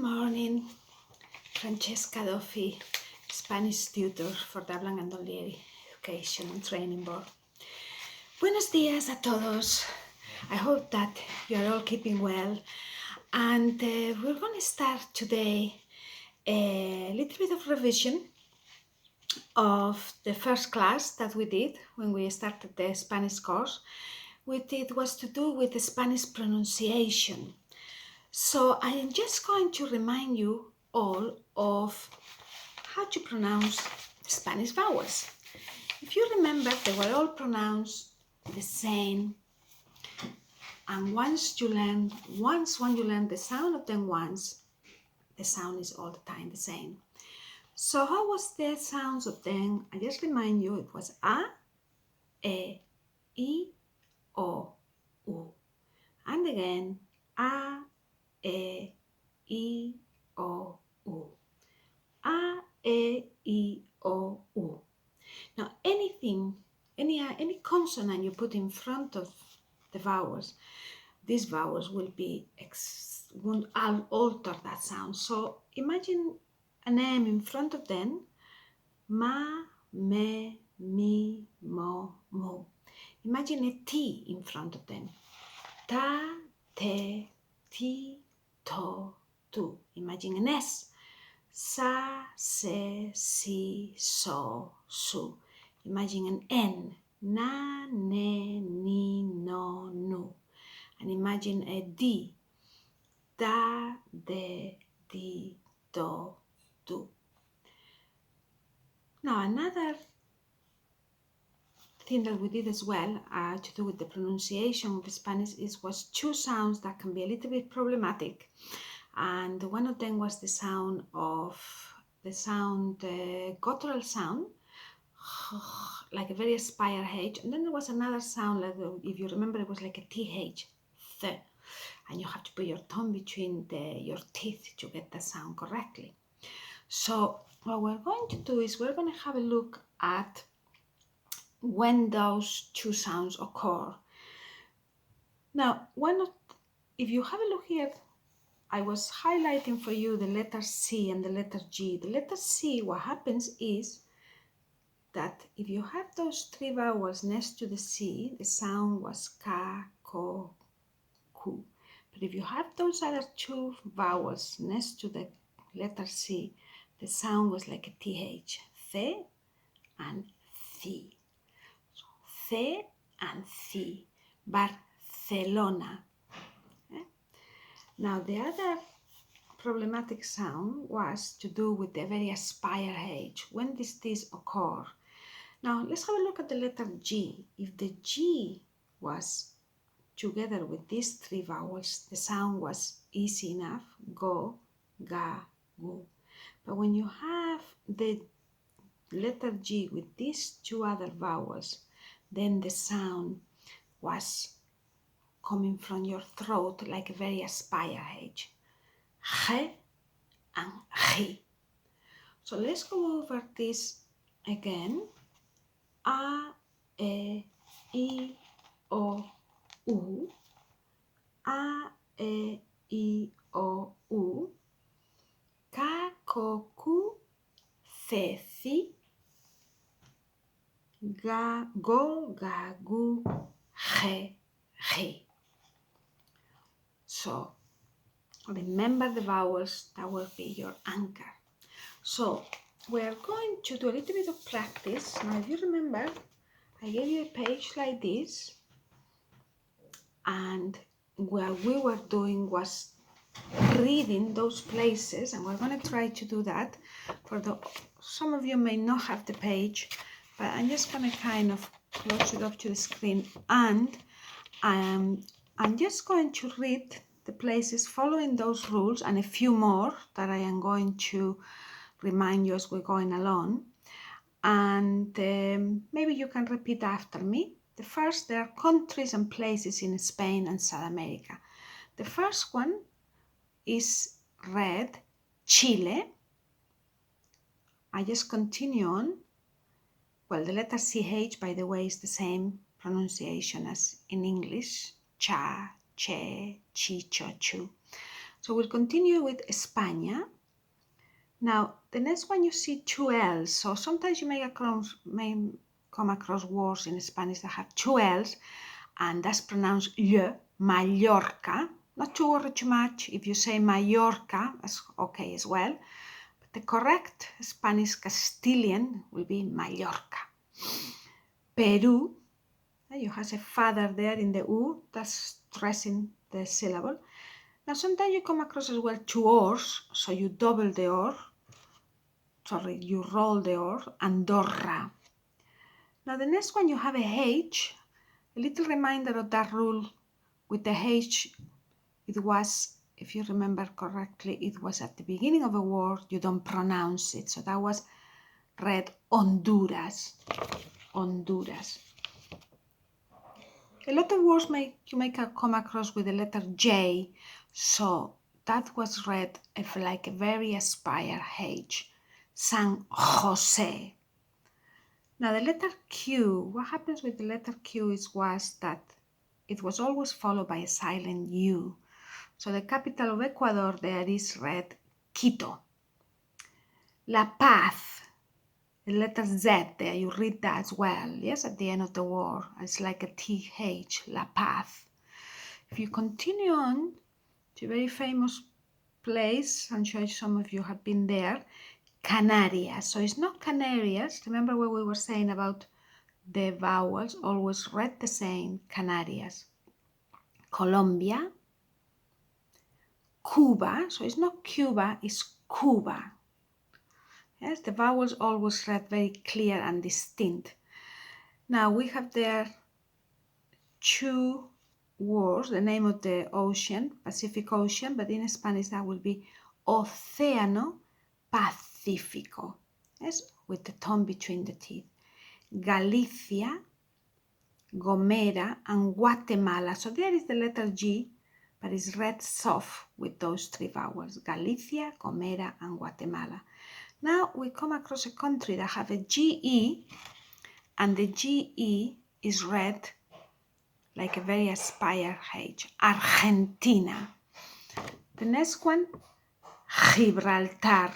morning, Francesca Duffy, Spanish tutor for the Hablan Andolieri Education and Training Board. Buenos días a todos. I hope that you are all keeping well. And we're going to start today a little bit of revision of the first class that we did when we started the Spanish course. It was to do with the Spanish pronunciation. So I am just going to remind you all of how to pronounce Spanish vowels. If you remember, they were all pronounced the same. And once when you learn the sound of them once, the sound is all the time the same. So how was the sounds of them? I just remind you, it was A, E, I, O, U. And again, A, E, I, O, U. A, E, I, O, U. Now, any consonant you put in front of the vowels, these vowels won't alter that sound. So imagine an M in front of them, ma, me, mi, mo, mu. Imagine a T in front of them, ta, te, ti, to, tu. Imagine an S, sa, se, si, so, su. Imagine an N, na, ne, ni, no, nu. And imagine a D, da, de, di, do, du. Now another thing that we did as well to do with the pronunciation of Spanish was two sounds that can be a little bit problematic. And one of them was the guttural sound, like a very aspire H. And then there was another sound, like if you remember, it was like a TH, th. And you have to put your tongue between your teeth to get the sound correctly. So what we're going to do is we're going to have a look at when those two sounds occur. Now, if you have a look here, I was highlighting for you the letter C and the letter G. The letter C, what happens is that if you have those three vowels next to the C, the sound was ka, ko, ku. But if you have those other two vowels next to the letter C, the sound was like a TH, the and thi. So, the and thi, Barcelona. Now the other problematic sound was to do with the very aspire H. When does this occur? Now let's have a look at the letter G. If the G was together with these three vowels, the sound was easy enough, go, ga, gu. But when you have the letter G with these two other vowels, then the sound was coming from your throat like a very aspire H. He and he. So let's go over this again. A, E, I, O, U. A, E, I, O, U. Ka, ko, ku. The, thi. Ga, go, ga, gu. He, he. So remember the vowels, that will be your anchor. So we're going to do a little bit of practice. Now if you remember, I gave you a page like this, and what we were doing was reading those places, and we're going to try to do that. Some of you may not have the page, but I'm just going to kind of close it up to the screen, and I'm just going to read the places following those rules and a few more that I am going to remind you as we're going along. And maybe you can repeat after me. The first, there are countries and places in Spain and South America. The first one is red, Chile. I just continue on. Well, the letter CH, by the way, is the same pronunciation as in English. Cha, che, chi, cho, chu. So we'll continue with España. Now, the next one you see two L's. So sometimes you may come across words in Spanish that have two L's, and that's pronounced le, Mallorca. Not to worry too much. If you say Mallorca, that's okay as well. But the correct Spanish Castilian will be Mallorca. Peru, you have a father there in the U, that's stressing the syllable. Now sometimes you come across as well two O's, so you double the O, you roll the O, Andorra. Now the next one you have a H, a little reminder of that rule with the H, it was, if you remember correctly, it was at the beginning of a word, you don't pronounce it, so that was read Honduras, Honduras. A lot of words you may come across with the letter J, so that was read like a very aspire H, San Jose. Now the letter Q, what happens with the letter Q was that it was always followed by a silent U. So the capital of Ecuador there is read Quito. La Paz, the letter Z there, you read that as well, yes, at the end of the word. It's like a TH, La Paz. If you continue on to a very famous place, I'm sure some of you have been there, Canarias. So it's not Canarias. Remember what we were saying about the vowels, always read the same, Canarias. Colombia. Cuba, so it's not Cuba, it's Cuba. Yes, the vowels always read very clear and distinct. Now we have there two words, the name of the ocean, Pacific Ocean, but in Spanish that will be Océano Pacífico, yes, with the tone between the teeth. Galicia, Gomera, and Guatemala. So there is the letter G, but it's read soft with those three vowels, Galicia, Gomera, and Guatemala. Now we come across a country that have a GE, and the GE is read like a very aspire H, Argentina. The next one, Gibraltar.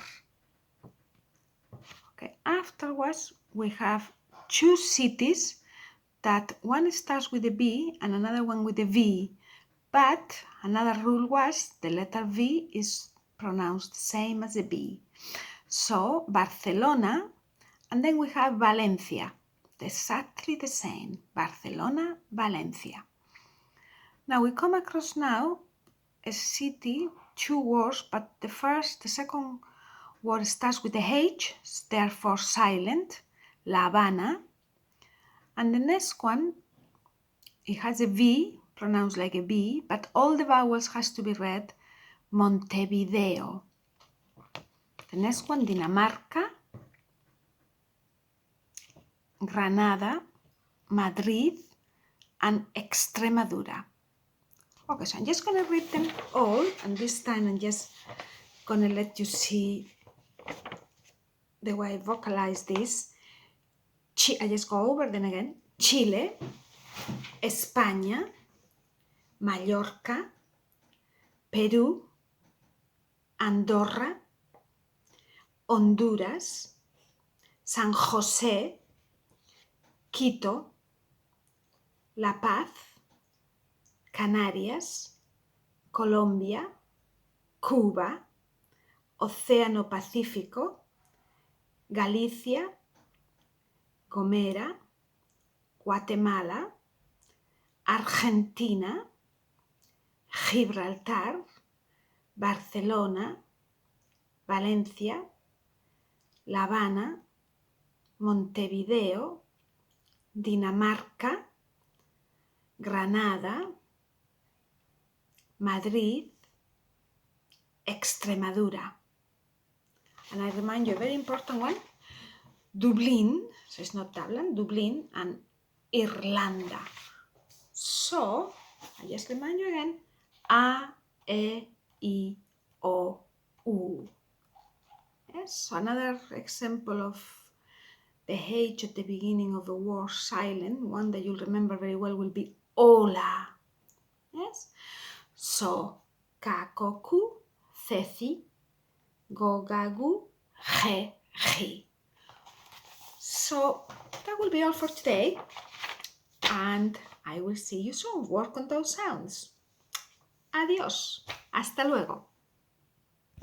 Okay, afterwards we have two cities that one starts with a B and another one with a V, but another rule was the letter V is pronounced the same as a B. So Barcelona, and then we have Valencia, exactly the same, Barcelona, Valencia. Now we come across now a city, two words, but the second word starts with a H, therefore silent, La Habana. And the next one, it has a V, pronounced like a B, but all the vowels has to be read Montevideo. The next one, Dinamarca, Granada, Madrid, and Extremadura. Okay, so I'm just going to read them all, and this time I'm just going to let you see the way I vocalize this. I just go over them again. Chile, España, Mallorca, Perú, Andorra, Honduras, San José, Quito, La Paz, Canarias, Colombia, Cuba, Océano Pacífico, Galicia, Gomera, Guatemala, Argentina, Gibraltar, Barcelona, Valencia, La Habana, Montevideo, Dinamarca, Granada, Madrid, Extremadura. And I remind you a very important one, Dublin, so it's not Dublin, Dublin, and Irlanda. So, I just remind you again, A, E, I, O, U. Yes, so another example of the H at the beginning of a word silent, one that you'll remember very well will be hola. Yes, so kakoku, ceci, gogagu, ge, gi. So that will be all for today, and I will see you soon. Work on those sounds. Adiós. Hasta luego.